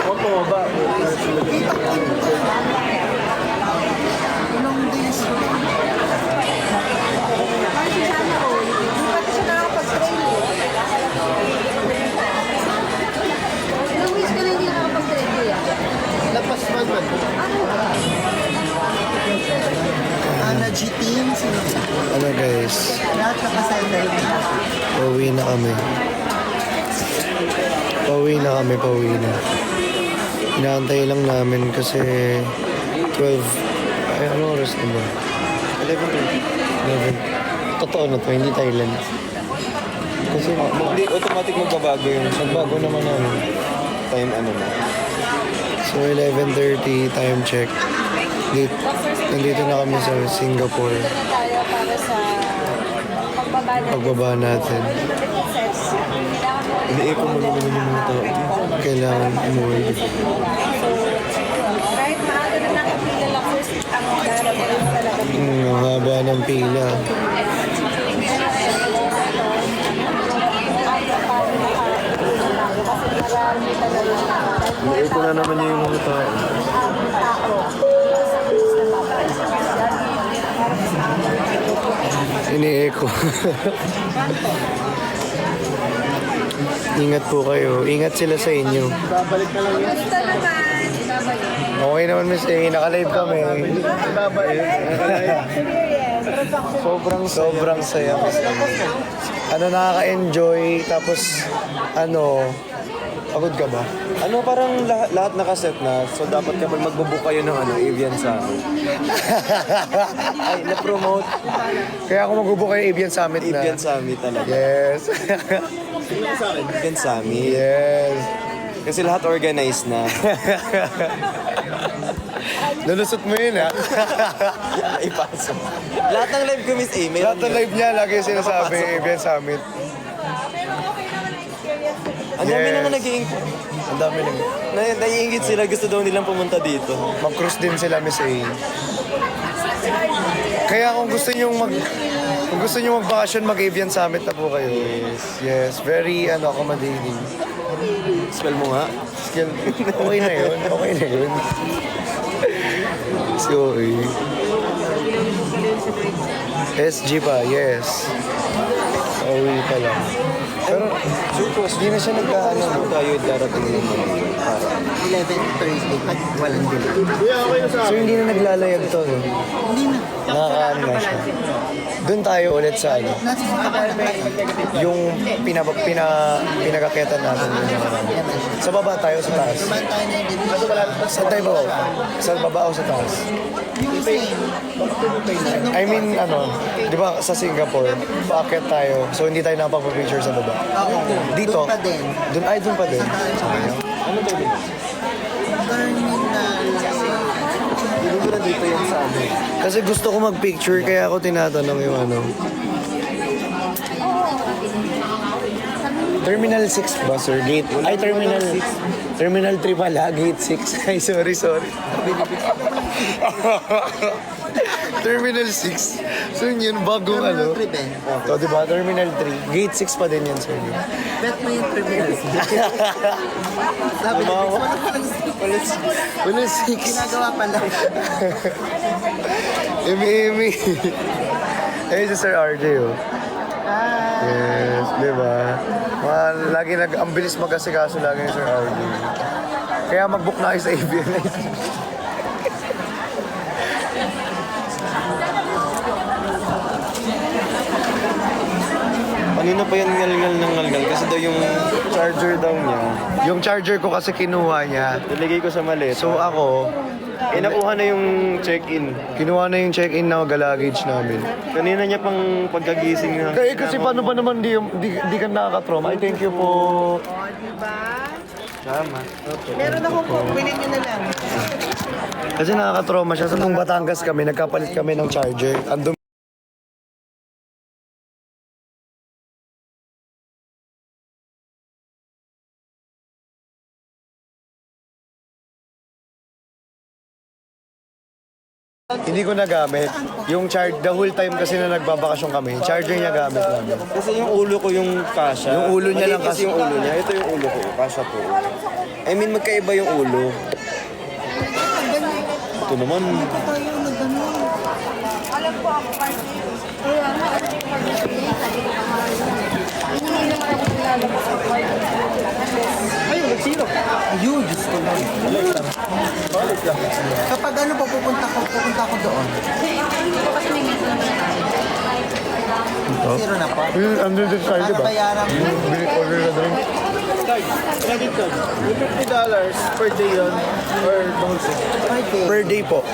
Opo, ba? Ilang days ko. Kasi sana all. Di pa siya nakapag-train eh. Ilang weeks ka na hindi nakapag-train kuya? Lapas man man. Ana G team, sino? Ano guys, Lahat nakasettle. pauwi na kami. Pauwi na. Inaantay lang namin kasi 12, ay ano oras na ba? 11. Totoo na to, hindi Thailand. Kasi Automatic magbabago yung nagbago naman namin. time ano na. So 11:30 time check. Nandito na kami sa Singapore. na tayo para sa Pagbaba natin. Iniiko mo naman yung mga tao. Kailangan umuwi. kahit maaga na nakapila lang first ang darating talaga. Ang haba ng pila. Iniiko na naman yung mga tao. Ini-echo. Ingat po kayo. Ingat sila sa inyo. Babalik na lang yan. Basta naman, ibabalik. Okay naman, Miss A. Naka-live kami. Babalik. Sobrang saya. Ano, nakaka-enjoy. Tapos, ano, pagod ka ba? Ano parang lahat nakaset na. So dapat kapag magbubook kayo ng Avian sa amin. Ay, na-promote Kaya ako magbubo kayo Avian Summit na. Avian sa amin talaga. Yes. Avian sa amin. Yes. Kasi lahat organized na. Nalusot mo yun, ha? Ipasok. Lahat ng live ko, Miss A, meron Lahat ng live niya, lagi sinasabi Avian Summit. Ang dami Yes. naman nag-iingit. Ang dami lang. Naiingit sila, gusto daw nilang pumunta dito. Mag-cruise din sila, Miss A. Kaya kung gusto niyo mag-vacation, mag-Avian Summit na po kayo. Yes. Very, accommodating. Spell mo nga. Skill. Okay na yun. So, SG pa, yes. Uwi pa lang. Pero, hindi na siya nagkaano. Tayo darating naman. 11 Thursday, pag walang delay. So, hindi na naglalayag to, no? Hindi na. Nakakaano na siya. Doon tayo ulit sa Nasa Singapore na tayo. yung pinagakita natin. Sa baba tayo, sa taas. Kumain tayo na yung Sa tayo ba? Sa baba o sa taas? yung same. I mean, di ba sa Singapore, paakyat tayo, so hindi tayo nakapag-picture sa baba. Oo. Dito, Doon pa din. doon pa din. Ano to dito? Terminal. Dito na dito yan sa amin. Kasi gusto ko mag-picture, kaya ako tinatanong yung Terminal 6 ba, sir? Gate? Ay, Terminal 3 pala, Gate 6. Ay, sorry. Terminal 6. So yun, bagong Terminal 3 din. So, di ba? Terminal 3. Gate 6 pa din yan, sir. Bet mo yung terminal. Sabi niya, Wala 6. ginagawa pa lang. Emi. Ayun si Sir RJ, oh. Yes, di ba? Lagi ang bilis mag-asikaso lagi ni Sir RJ. Kaya mag-book na kayo sa ABN. Kanina pa yan ngalgal ng ngalgal kasi daw yung charger daw niya. Yung charger ko kasi kinuha niya. Nilagay ko sa maleta. So ako, nakuha na yung check-in. kinuha na yung check-in na luggage namin. Kanina niya pang pagkagising na. Kasi paano ba naman di ka nakaka-trauma? Ay, thank you po. Tama. Meron akong po, willing nyo na lang. Kasi nakaka-trauma siya. Sa nung Batangas kami, nagkapalit kami ng charger. Andun Hindi ko nagamit. Yung the whole time kasi na nagbabakasyon kami, charger niya gamit namin. Kasi yung ulo ko yung kasha. Yung ulo niya lang kasi yung ulo niya. Ito yung ulo ko. Kasha po. I mean, magkaiba yung ulo. Ito naman. Alam ko ako kasi. Kaya nga, sabi ko kamahal yan. Hindi naman ako nilalabas sa kwarto. Ayun, nagsiro. Ayun, Diyos ko lang. Kapag ano pa pupunta ko doon. Kasi may minsan naman na tayo. Zero na po. Andun din tayo, di ba? Bayaran ko. Order na drink. Credit card. $50 per day yun. Or the whole set. Per day po.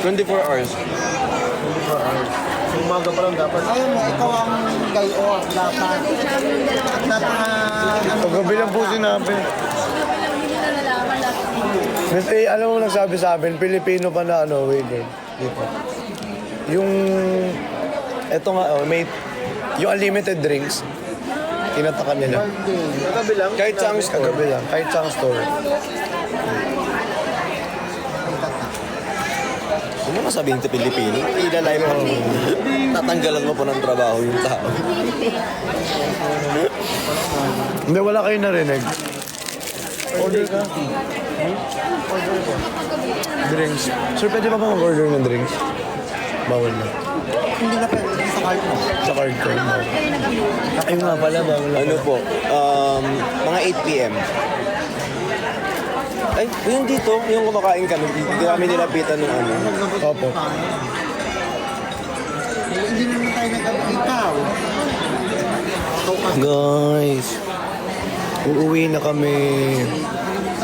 24 hours. So, umaga pa lang dapat. Ayun mo, ikaw ang gayo. Dapat. Paggabi lang po sinabi. Hindi na nalaman lahat. Mas, alam mo nagsabi sa amin, Pilipino pa na waiter. Dito. Yung, eto nga, may, yung unlimited drinks, tinatakan nila. Kagabi lang. Kahit sa ang store. Kagabi lang, kahit sa store. Ano masabihin sa Pilipino? Ilalay mo. Tatanggalan mo po ng trabaho yung tao. Hindi, wala kayo narinig. Order ka. Drinks. Sir, pwede ba mag-order ng drinks? Bawal na. Hindi na pwede sa card mo. Sa card ko. Bawal. Ay nga pala, bawal na. Ano po? Mga 8 p.m. Ay, yung dito, yung kumakain kami, hindi kami nilapitan ng ano. Opo. Hindi naman tayo nag-ikaw. Guys, uuwi na kami.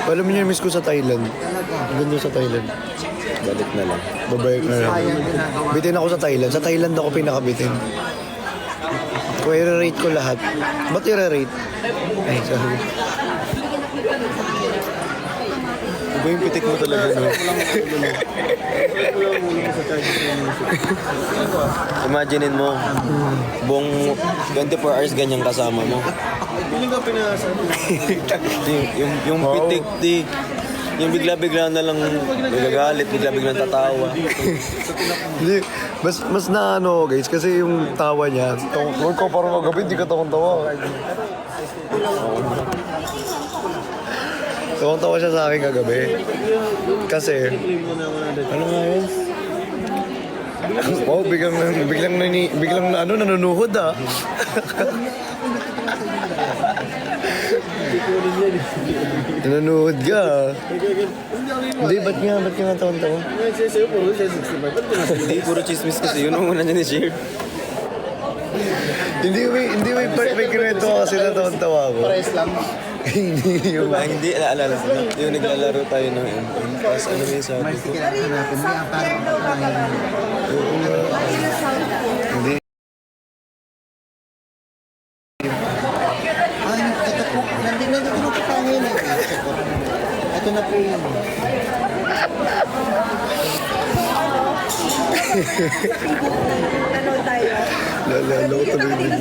Alam niyo, miss ko sa Thailand. Ganda sa Thailand. Balik na lang. Babayag na lang. Bitin ako sa Thailand. Sa Thailand ako pinakabitin. Kung i-rate ko lahat. Ba't i-rate? Ay, sorry. Iba yung pitik mo talaga, no? Imaginein mo, buong 24 hours ganyang kasama mo. yung pitik, di. Yung bigla-bigla na lang nagagalit, bigla-bigla tatawa. Hindi, mas na ano guys, kasi yung tawa niya, huwag ko parang kagabi, hindi ka tawang-tawa. Tawang-tawa siya sa akin kagabi. Kasi, ano nga yun? Wow, biglang na ano, nanunuhod ah. Nanunuhod ka ah. Hindi, ba't nga tawang-tawa? Hindi, puro chismis kasi yun ang una niya ni Shir. Hindi, may kinuwento ka kasi na tawang-tawa ako. Pares lang. Hindi yung... Hindi, naalala ko na. Yung naglalaro tayo ng tapos ano yung sabi ko? Kailangan natin. May ang parang Hindi. ay, ito po. Nandito na po tayo ngayon. Ito na po yun. Nanood tayo. Lalo ko tuloy din.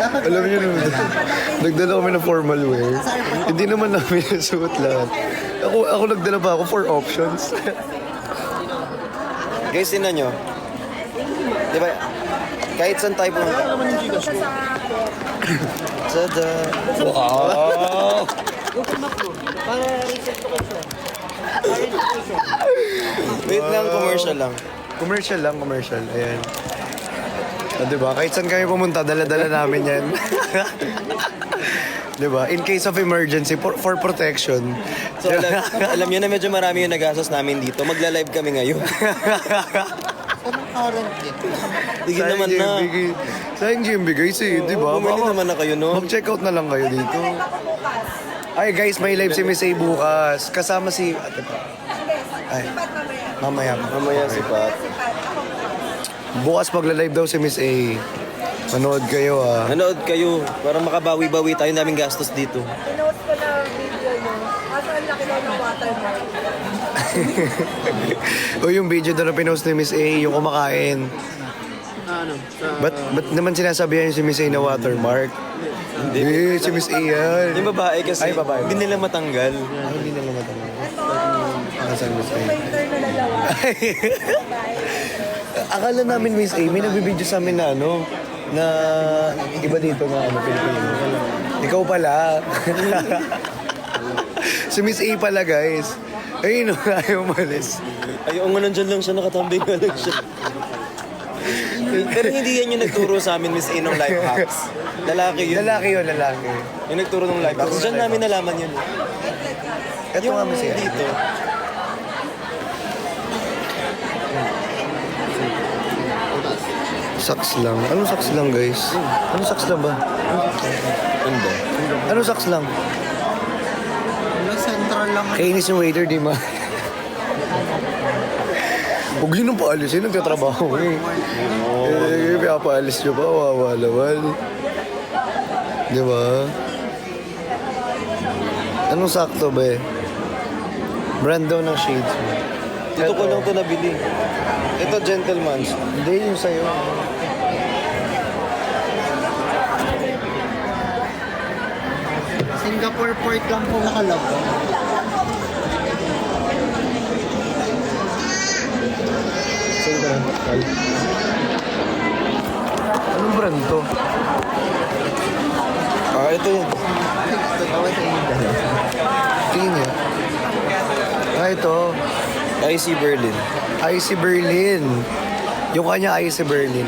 Alam niyo naman, nagdala kami ng formal wear. Hindi naman namin nasuot lahat. Ako nagdala pa ako for options. Guys, tinan nyo. Di ba? Kahit saan tayo pumunta. Tada! Wow! Wait lang, commercial lang. Commercial. Ayan. Diba? Kahit saan kami pumunta, dala-dala namin yan. Diba? In case of emergency, for protection. So, alam nyo na medyo marami yung nagastos namin dito. Magla-live kami ngayon. Anong currently? Tigil naman na. Sayang GMB guys eh, di ba? Bumili naman na kayo, no? Mag-check out na lang kayo dito. Ay guys, may live si Miss A bukas. Kasama si... Ate pa. Ay, mamaya. Mamaya si Pat. Bukas magla-live daw si Miss A. Manood kayo ah. Nanood kayo para makabawi-bawi tayo naming gastos dito. Pinote ko na video nyo. Kaso ang laki daw ng watermark. O yung video doon na pinost ni Miss A, yung kumakain. Ba't naman sinasabihan yung si Miss A na watermark? Eh, si Miss A yan. Yung babae kasi, Ay, babae. hindi nila matanggal. Ah, hindi na matanong. Nasaan Miss A? Painter na dalawa. Akala namin Miss A, may nagbibideo sa amin na ano, na iba dito na ano, Pilipino. Ikaw pala. Si Miss A pala, guys. Ayun, ayaw umalis. Ay, nga nandyan lang siya, nakatambay nga lang siya. Pero hindi yan yung nagturo sa amin, Miss A, ng life hacks. Lalaki yun. Lalaki yun, lalaki. Yung nagturo ng life hacks. Diyan namin nalaman yun. Ito nga Miss A. dito. Saks lang. Anong saks lang, guys? Anong saks lang ba? Hindi. Anong saks lang? Wala, central lang. Kainis yung waiter, di ma? Huwag yun nang paalisin, nagtatrabaho eh. Eh, kaya paalis nyo pa, wawalawal. Di ba? Anong sakto ba eh? Brand daw ng shades mo. Dito ko lang ito nabili. Ito, gentleman's. Hindi, yung sa'yo. Singapore port lang po nakalab. Saan ka na? Anong brand to? Ah, ito yun. Tatawa sa inyo dalawa. Tingin niya. Ah, ito. IC Berlin. IC Berlin. Yung kanya IC Berlin.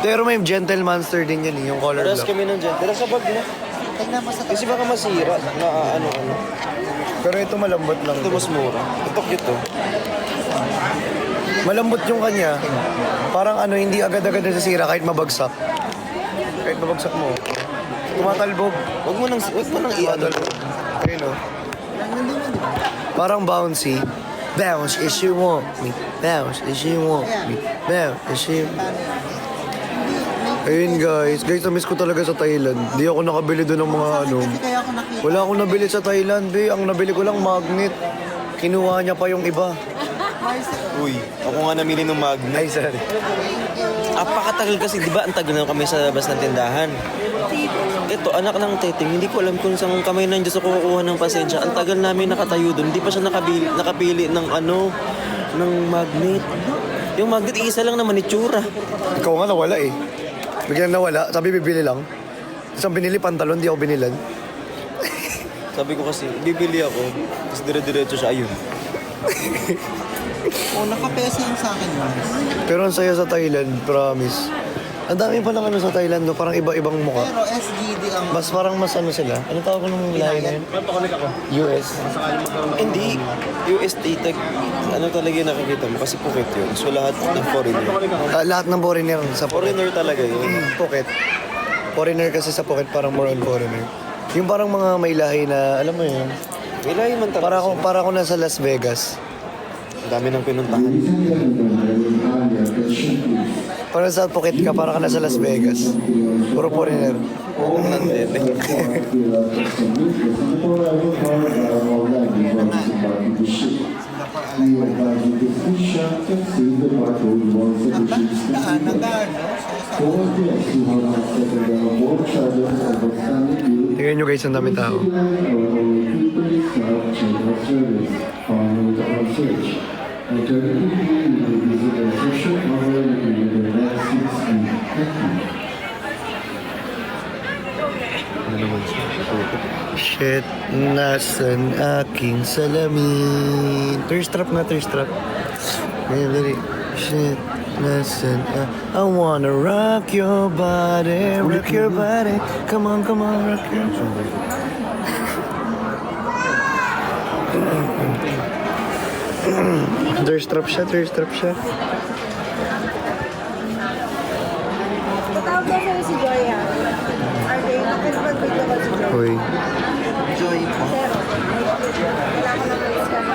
Pero may Gentlemanster din yan eh, yung color Paras black. kami ng dyan. Tara sa bag na. Tignan mo sa Kasi baka masira na ano-ano. Pero ito malambot lang. Ito mas mura. Ito cute to. Malambot yung kanya. Parang ano, hindi agad-agad nasisira kahit mabagsak. Kahit mabagsak mo. Tumatalbog. Huwag mo nang i-ano. Ayun o. Parang bouncy. Bounce is you want me. Bounce is you want me. Bounce is you... Ayun guys. Guys, na-miss ko talaga sa Thailand. Di ako nakabili doon ng mga ano. Kasi kaya ako nakita. Wala akong nabili sa Thailand, be. Ang nabili ko lang magnet. Kinuha niya pa yung iba. Uy, ako nga namili ng magnet. Ay, sorry. Apakatagal kasi, di ba? Ang tagal na kami sa labas ng tindahan. Ito, anak ng teteng, hindi ko alam kung saan kamay ng Diyos ako kukuha ng pasensya. Ang tagal namin nakatayo doon. Hindi pa siya nakapili ng ano, ng magnet. Yung magnet, isa lang naman itsura. Ikaw nga nawala eh. Biglang nawala. Sabi bibili lang. Isang binili pantalon, di ako binilan. Sabi ko kasi, bibili ako. Tapos dire-diretso siya, ayun. Oh, nakapesa yun sa akin, Mars. Pero ang saya sa Thailand, promise. Ang dami pa lang ano sa Thailand, no? Parang iba-ibang mukha. Pero SGD ang... Mas parang mas ano sila. Ano tawag ko nung lahi na yun? US. Hindi, USD tag, ano talaga yung nakikita mo? Kasi Phuket yun. So lahat ng foreigner. Lahat ng foreigner sa Phuket. Foreigner talaga yun. Phuket. Foreigner kasi sa Phuket, parang more on foreigner. Yung parang mga may lahi na, alam mo yun, May lahi man talaga. para ako nasa Las Vegas. Ang dami ng pinuntahan. Para sa Phuket ka, para ka nasa Las Vegas. Puro foreigner. Nandete. Tingnan nyo guys, ang dami tao. Shit, nasan aking salamin? Thirst trap na, thirst trap. Dali. Shit, nasan I wanna rock your body, rock your body. Come on, rock your body. Thirst trap siya, thirst trap siya. Tatawag daw sa'yo si Joy, ha? RJ, bakit mag-video ko si Joy? Hoy. Joy po. Pero, kailangan ko na mag-scan.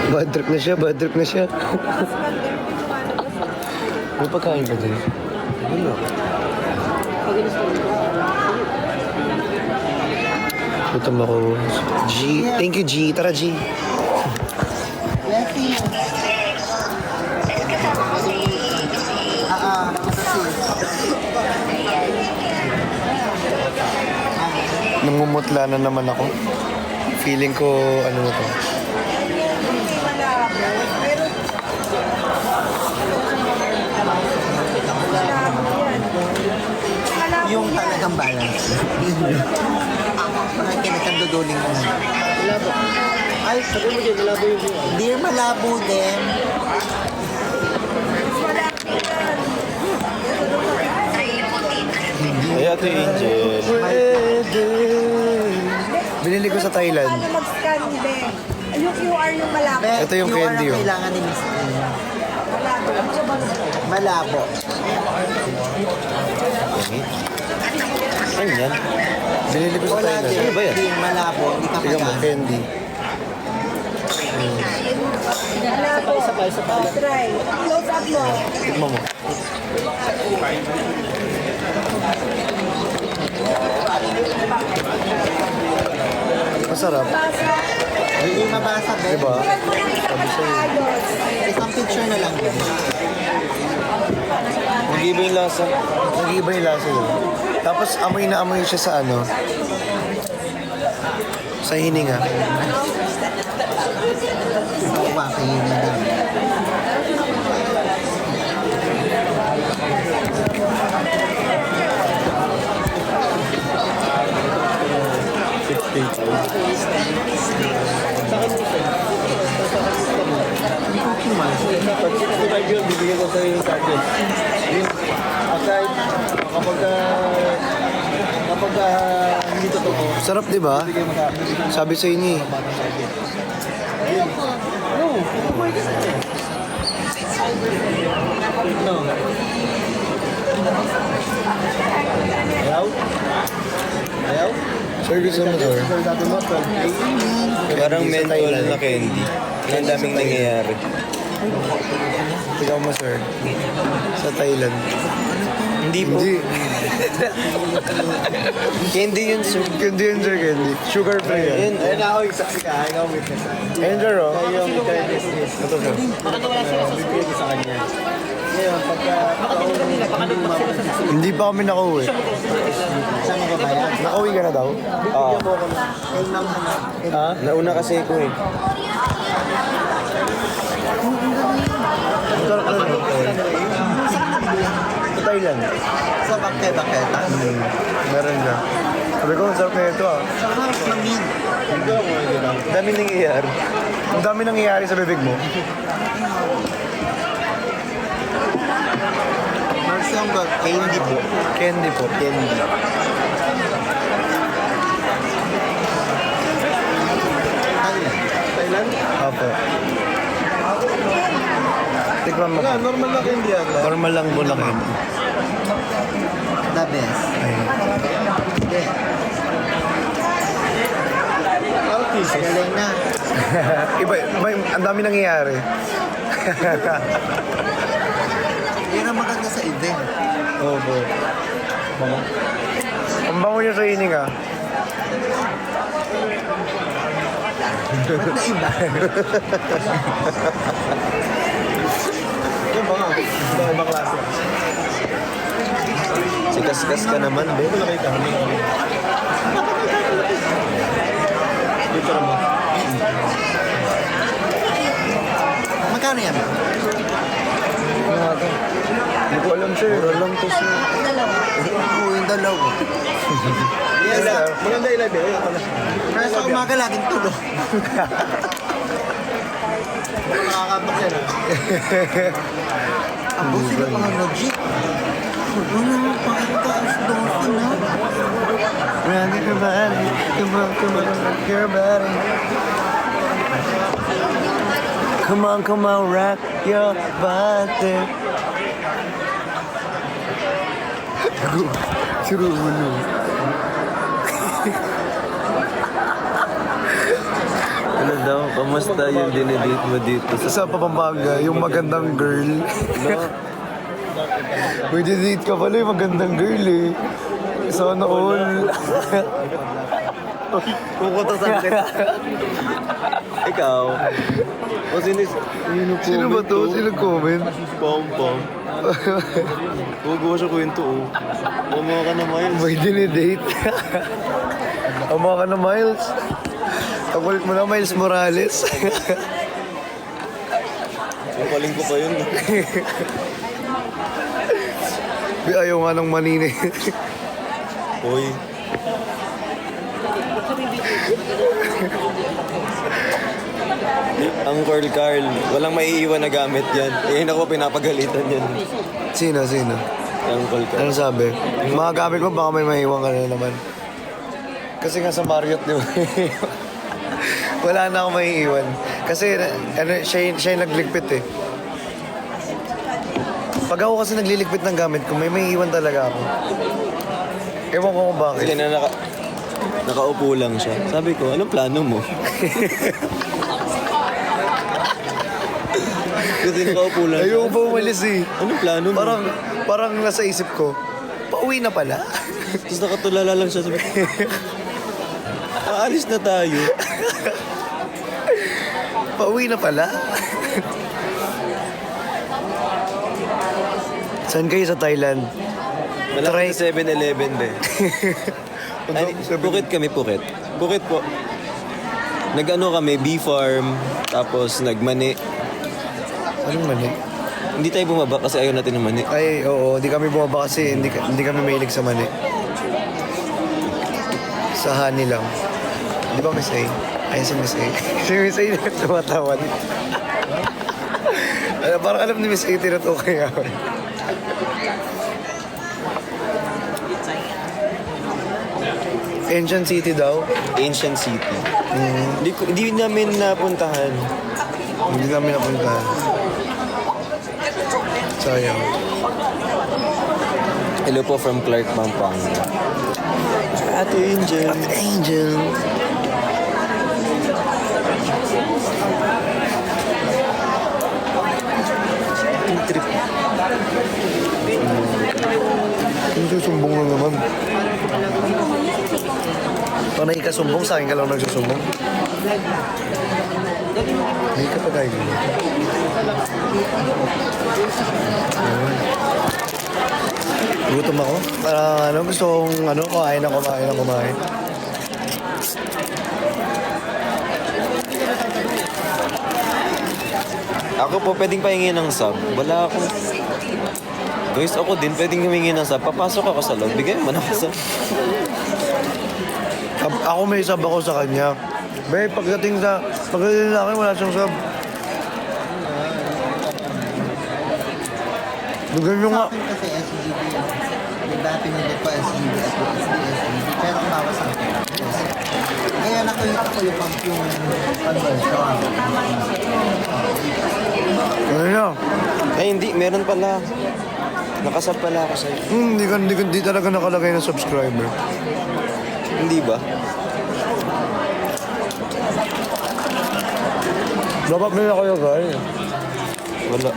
Bad trip na siya, bad trip na siya. Tapos pag-interview May pagkain ba dyan? Wala. Gutom ako. G. Thank you, G. Tara, G. Blessing. Namumutla na naman ako. Feeling ko, ano na to. Yung talagang balance. Mga kinakanduduling ko. Malabo. Ay, sabi mo dyan, malabo yung view. Dear, malabo din. Ay, Ate Angel. Binili ko sa Thailand. Paano mag-scan din? Yung QR yung malaki. Pero Ito yung QR candy, ang oh. kailangan ni Miss E. Malabo. Ano yan? Binili ko sa Wala Thailand. din. Ano ba yan? Dear, malabo. Hindi ka Tingnan mo, magana. candy. Try. Close up mo. Tikman mo. Masarap. Hindi mabasa, Ben. Diba? Yan mo lang isa ayos. Isang picture na lang. Ben. Nag-iba yung lasa. Nag-iiba yung lasa yun. Tapos amoy na amoy siya sa ano. Sa hininga. Wakin na lang. Bibigyan ko sa yung target. Kapag hindi totoo. Sarap, di ba? Sabi sa inyo eh. Sir, gusto mo, sir? Parang menthol na candy. Ang daming nangyayari. Ikaw mo, sir. Sa Thailand. Hindi po. Hindi. Candy yun, sir. Candy yun, sir, candy. Sugar free yan. Ayun, Ayun ako, isa ka. Ikaw witness. Ayun, sir, oh. Ito, sir. Bibigyan ko sa kanya. Ngayon, pagka... Hindi pa kami nakauwi. Saan mo ba yan? Nakauwi ka na daw? Oo. Kay ma'am na. Ha? Nauna kasi ko eh. Sarap na rin. Sa Thailand. Sa bakte-baketa. Meron siya. Sabi ko, ang sarap na ito ah. Saka mamin. Ang daming nangyayari. Ang dami nangyayari sa bibig mo. Marsyang ba? Candy po. Candy po. Candy. Thailand? Apo. Tikman mo. Normal na candy yan. Normal lang mo lang yun. The best. Ayun. Hindi. Galing na. iba, ang dami nangyayari. Yan ang maganda sa event. Opo. Ang bango niya sa ining ah. Ba't na iba? Yung mga ibang klase. Sikas-kas ka naman, be. Magkano yan? Hindi ko alam sir. Mura lang to sir. Oo, yung dalawa. Yes sir. Maganda yung live eh. Pero sa umaga laging tulog. Nakakabak yan ah. Ang busi na mga logic. Wala mo pakita ang doon na. Rock your body. Come on, rock your body. Come on, rock your body. Siro mo no. Ano daw? Kamusta yung dinedate mo dito? Sa Pampanga, yung magandang girl. May date ka pala yung magandang girl eh. Sana all. Kukutosan kita. Ikaw? O Sino ba to? Sino comment? Pom-pom. Huwag ko siya kwento, oh. Bumawa ka naman. May dinedate. Ama ka na, Miles. Kagulit mo na, Miles Morales. Yung kaling ko pa yun. Ayaw nga ng manini. Uy. Ang Carl, walang maiiwan na gamit yan. Eh, ako pinapagalitan yan. Sino? Ang Carl. Ano sabi? Mga gamit mo, baka may maiwan ka na naman. Kasi nga sa Marriott, di ba? Wala na akong maiiwan. Kasi ano, siya yung nagligpit eh. Pag ako kasi nagliligpit ng gamit ko, may maiiwan talaga ako. Ewan ko kung bakit. Kasi nakaupo lang siya. Sabi ko, anong plano mo? Kasi nakaupo lang siya. Ayoko pa umalis eh. Anong plano mo? Parang nasa isip ko, pauwi na pala. Tapos nakatulala lang siya. Sabi ko, aalis na tayo. Pauwi na pala. Saan kayo sa Thailand? Malaki sa 7-Eleven be. Ay, Phuket. Phuket po. Nag-ano kami, bee farm, tapos nagmani. Anong mani? Hindi tayo bumaba kasi ayaw natin ng mani. Ay, oo. Hindi kami bumaba kasi hindi kami mahilig sa mani. Sa honey lang. Di ba, Miss A? Ay, si Miss A. Si Miss A na tumatawan. Parang alam ni Miss A, tinutukay ako. Ancient City daw. Ancient City. Hindi namin napuntahan. Hindi namin napuntahan. Sayang. Hello po from Clark, Pampanga. Ate Angel. Angel. Trip. Yung susumbong lang naman. Panay ka sumbong, sa akin ka lang nagsusumbong. Hindi ka pa tayo. Gutom ako. Parang gusto kong kumain. Ako po, pwedeng pahingi ng sub. Wala akong... Guys, ako din, pwedeng humingi ng sub. Papasok ako sa loob. Bigay mo na ako sub. Ako may sub ako sa kanya. Babe, pagdating sa akin, wala siyang sub. Ganyan nyo nga. Sa akin kasi SGB yung dati nila pa SGB at SGB. Pero kumawa sa akin. Kaya nakita ko yung conversion. Ano na? Ay, hindi. Meron pala. Nakasub pala ako sa'yo. Hindi talaga nakalagay na subscriber. Hindi ba? Dapat nila kayo, guys. Wala.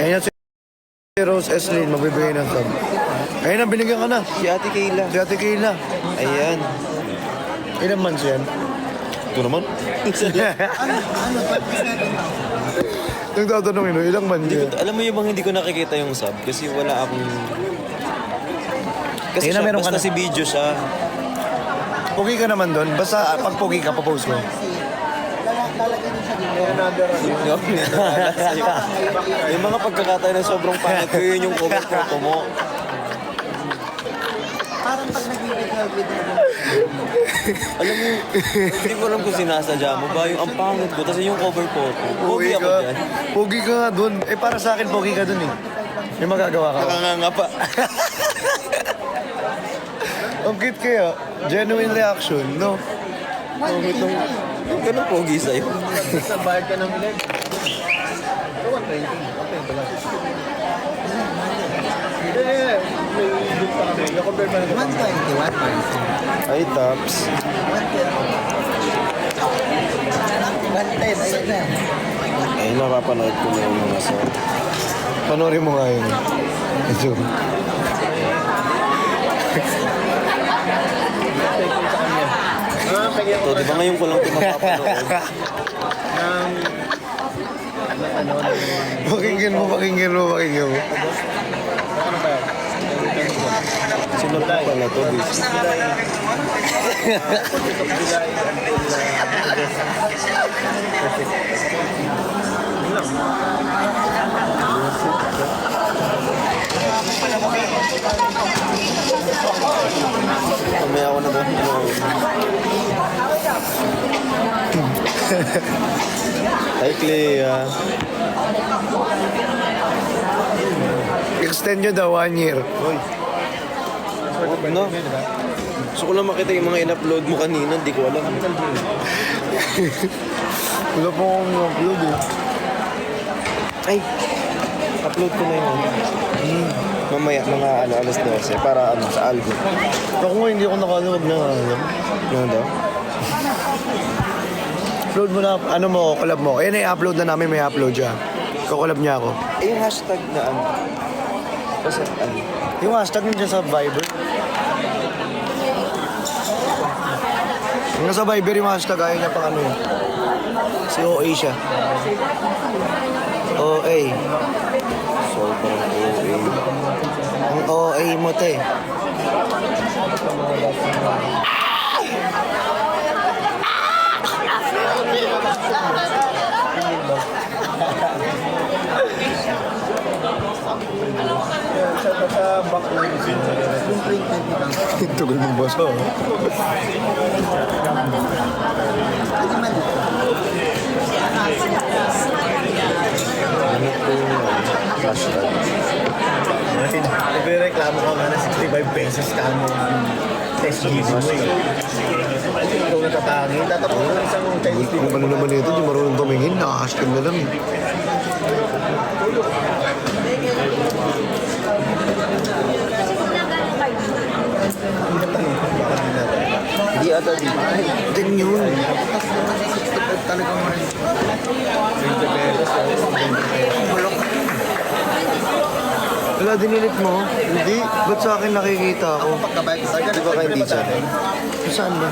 Ayun na si Rose Eslin, magbibigay ng sub. Ayun na, binigyan ka na. Si Ate Kayla. Si Ate Kayla. Ayan. Ilang months yan? Ito naman. Nagtatanong ilang months Hindi ko, yan? alam mo yung bang hindi ko nakikita yung sub kasi wala akong... Kasi Ayun na, siya, meron ka basta na. si video siya. Pogi ka naman doon. Basta pag pogi ka, papost mo. Lalagyan din siya dito. Yung mga pagkakataon na sobrang pangit ko, yun yung cover photo mo. Parang pag nag-video Alam mo, hindi ko alam kung sinasadya mo ba yung ang pangit ko, tapos yung cover photo. Pogi ako dyan. Pogi ka nga doon. Eh, para sa akin, pogi ka doon eh. May magagawa ka. Nakanganga pa. Ang cute kaya. Genuine reaction, no? Pangit nung... Yung ganun pogi sa'yo. sa bayad ka ng bilet. 120. Okay, pala. May compare pa natin. 120. Ay, tops. 110, ayun na. Ay, napapanood ko na yung mga sa... Panoorin mo nga yun. Ito. Ito, di ba ngayon ko lang ito mapapanood? Pakinggan mo. Sino pa pala to, bis? Mamaya ako na ba? Hi, Clea. Extend nyo daw 1 year. Huwag na. Gusto ko lang makita yung mga in-upload mo kanina, hindi ko alam. Wala po akong upload eh. Ay, upload ko na yun. Mamaya, mga alas 12, para sa algo. Ako nga hindi ako nakaluwag na alam. Ano daw? Upload mo na, collab mo. Ayan ay upload na namin, may upload siya. Kukolab niya ako. Eh, yung hashtag na ano? Kasi ano? Yung hashtag nandiyan sa Viber. Yung nasa Viber yung hashtag, ayaw niya pang ano yun. Si OA siya. OA. Sobrang OA. Ang OA mo, te. Tugal mong boso. Ano po yung hashtag? Nagre-reklamo ka nga na 65 pesos ka mo SGV mo eh. Ikaw natatangi. Tatapos ng isang Chinese Kung ano naman ito, di marunong tumingin, nakahashtag na lang eh. Hindi ata dito. Din yun. talagang may 20 pesos. Wala, dinilit mo? Hindi. Ba't sa akin nakikita ako? Pagkabayad sa Di ba kayo teacher? Saan ba?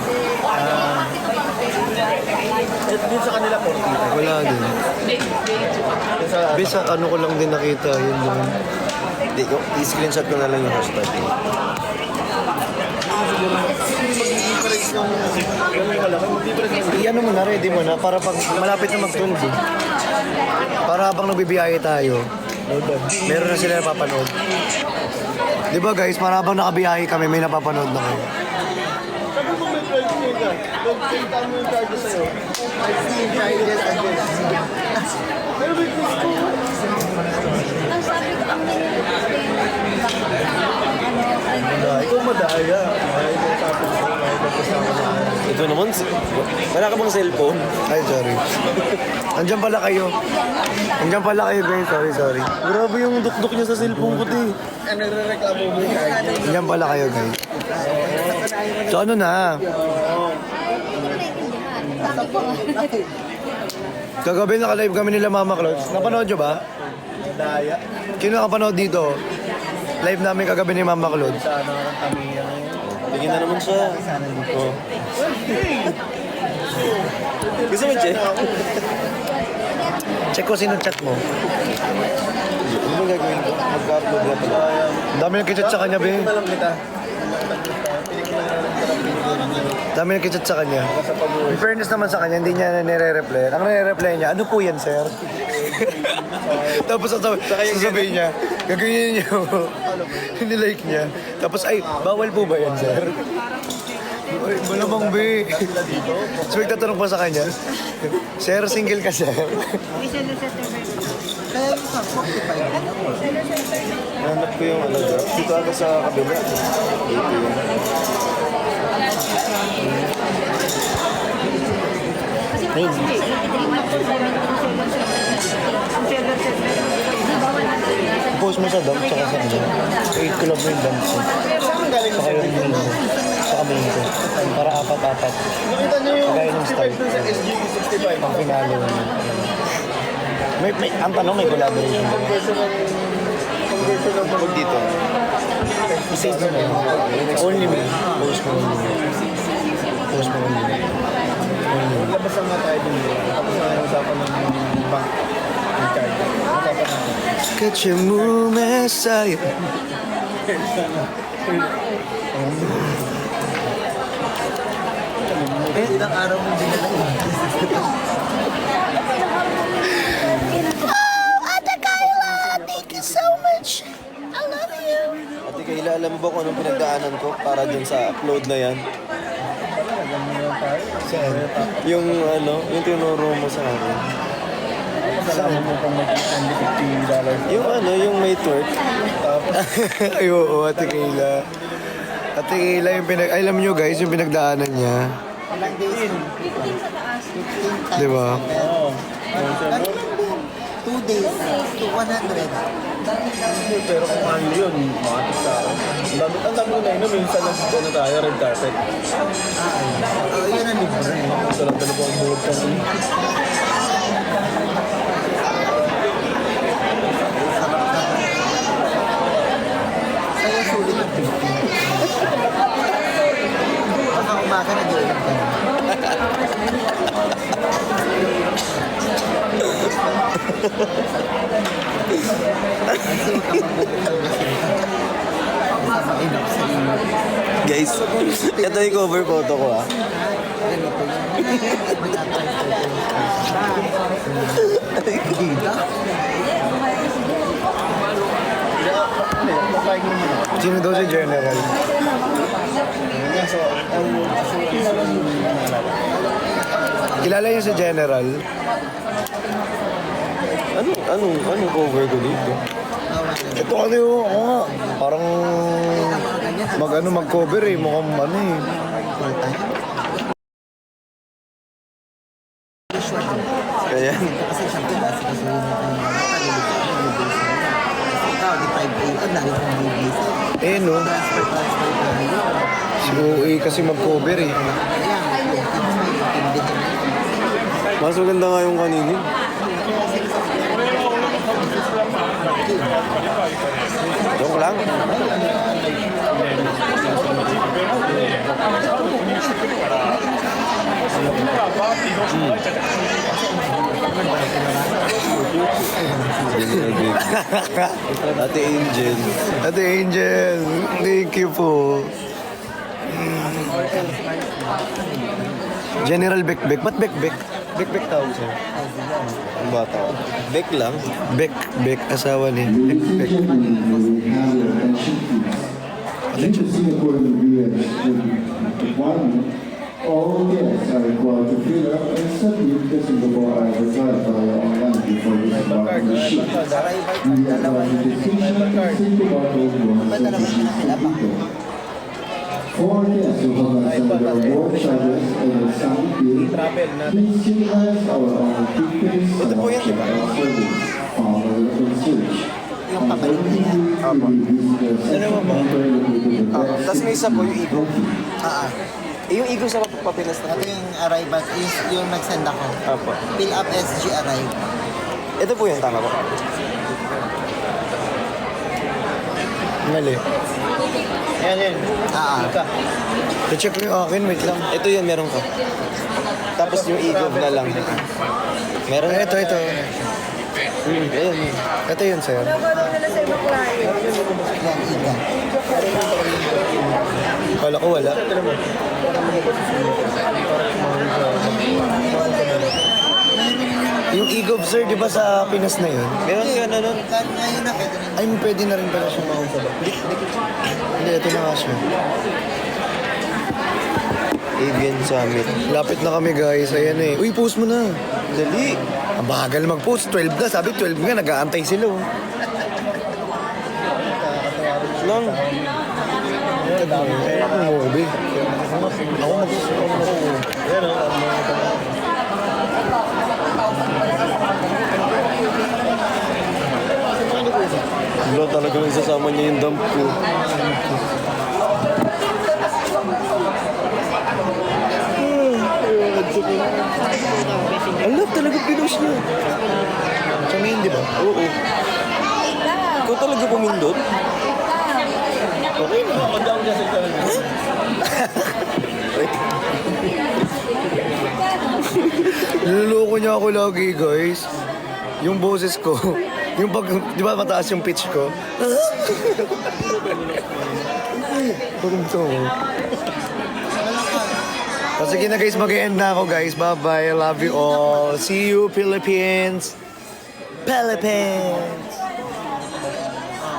Din sa kanila 40. Wala din. Din sa Bisa ano ko lang din nakita, yun doon. Hindi, i-screenshot ko na lang yung hashtag. I-ano mo na, ready mo na, para pag malapit na mag-12 eh. Para habang nagbibiyahe tayo, meron na sila napapanood. Di ba guys, para habang nakabiyahe kami, may napapanood na kayo. Ang sabi ko, ang Ikaw madaya. Ito naman, wala ka bang cellphone? Ay, sorry. Andiyan pala kayo. Andiyan pala kayo guys, sorry. Grabe yung dukduk niya sa cellphone ko, di. Ano nagre-reklamo mo kahit Andiyan pala kayo guys. So ano na, kagabi naka-live kami nila Mama Clouds. Napanood nyo ba? daya. Sino nakapanood dito? Live namin kagabi ni Mama Clouds. Sana kami Bigyan na naman siya. Oh. Gusto mo, Che? Check ko sino chat mo. Ano ba gagawin ko? Mag-upload na pala. Dami nagkichat sa kanya, be. alam kita. Dami nagkichat sa kanya. In fairness naman sa kanya, hindi niya nire-reply. Ang nire-reply niya, ano po yan, sir? Tapos sasabihin niya, gagawin niyo. Hindi-like niya. Tapos, ay, bawal po ba yan, sir? Ay, malamang, be. So, magtatanong pa sa kanya, sir, single ka, sir? Kaya yung sa 45 na po. Hanap ko yung ano, dito ata sa kabila. Dito yun. Post mo sa dump, tsaka sa kanya. 8 club mo yung dump. Saka yung main ko. Saka main ko. Para apat-apat. Nakita niyo yung Kagaya ng style. 65 dun sa SGV 65. Ang finale yun. Ang tanong, may collaboration ba? Conversion ng Huwag dito. I-save mo na yun. Only me. Post mo only me. Post mo only me. Labas lang nga tayo dun. Tapos na yung usapan ng bank. Yung card. Usapan natin. Kacemu mesaya. Ilang araw mo dinala yun. Ate Kyla, thank you so much. I love you. Ate Kayla, alam mo ba kung anong pinagdaanan ko para dun sa upload na yan? Yung yung tinuro mo sa akin. Yung may twerk. Ay, oo, Ate Kayla. Ate Kayla, alam nyo guys, yung pinagdaanan niya. Ilang days? 15 Di ba? Oo. 2 days to 100. Pero kung ano yun, makatik sa akin. Ang dami ko na yun, minsan tayo, red carpet. Yun ang libre. Dala-dala po ang buhod ko. Kaya sulit ang 15. Baka umaga na gawin ka na. Kasi huwag ka magbukang kasi. Mainap sa iyo. Guys, ito yung cover photo ko ah. Ganito yun. Gita? Sino daw si General? Kilala niyo si General? Anong cover ko dito? Ito ano yun, ako nga. Parang mag-cover eh. Mukhang ano eh. Kaya, Kasi siyempre, kasi yun yung ikaw, di 5 a.m. lagi kong bibisi. Eh no, Transfer tayo. si OA kasi mag-cover eh. Kaya, intindihin. mas maganda nga yung kanini. Joke lang. Ate Angel. Ate Angel, thank you po. General Bekbek. Ba't Bekbek? Bekbek tawag siya. Ang bata. Bek lang. Bek, asawa ni Bekbek. Singapore one, all guests are required to fill up and submit the Singapore Arrival card via online before disembarking the ship. We have identification and Singapore for guests who have not sent their board charges and a signed bill, please utilize our own tickets and option our service. Follow the research. Yung papalit niya. Tapos may isa po yung ego. Yung Yung ego sa papilas na ito yung arrival, yung nag-send ako. Apo. Fill up SG arrive. Ito po yung tama ko. Mali. I-check ko yung akin, wait lang. Ito yun, meron ko. Tapos yung ego na lang. Meron Ito. Ayun. Ito yun, sir. Yan, iga. Kala ko wala. Yung Egov, sir, di ba sa Pinas na yun? Meron ka na nun. Ngayon na, pwede rin. Ay, pwede na rin pala siya makasaba. Hindi, ito na nga siya. Avian Summit. Lapit na kami, guys. Ayan eh. Uy, post mo na. Dali. Ang bagal mag-post. 12 na. Sabi 12 nga. Nag-aantay sila. Oh. Lang. Ako mo, be. Ako Wala talaga nang isasama niya yung dump ko. Alam, talaga pinost niya. Sabihin, di ba? Oo. Ikaw talaga pumindot? Okay na. Niloloko niya ako lagi, guys. Yung boses ko, Yung pag, di ba mataas yung pitch ko? Parang ito. So, sige na guys, mag-end na ako guys. Bye-bye. I love you all. See you, Philippines. Philippines.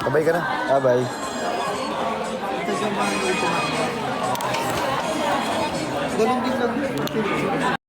Bye-bye ka na. Bye-bye. Ganun din lang.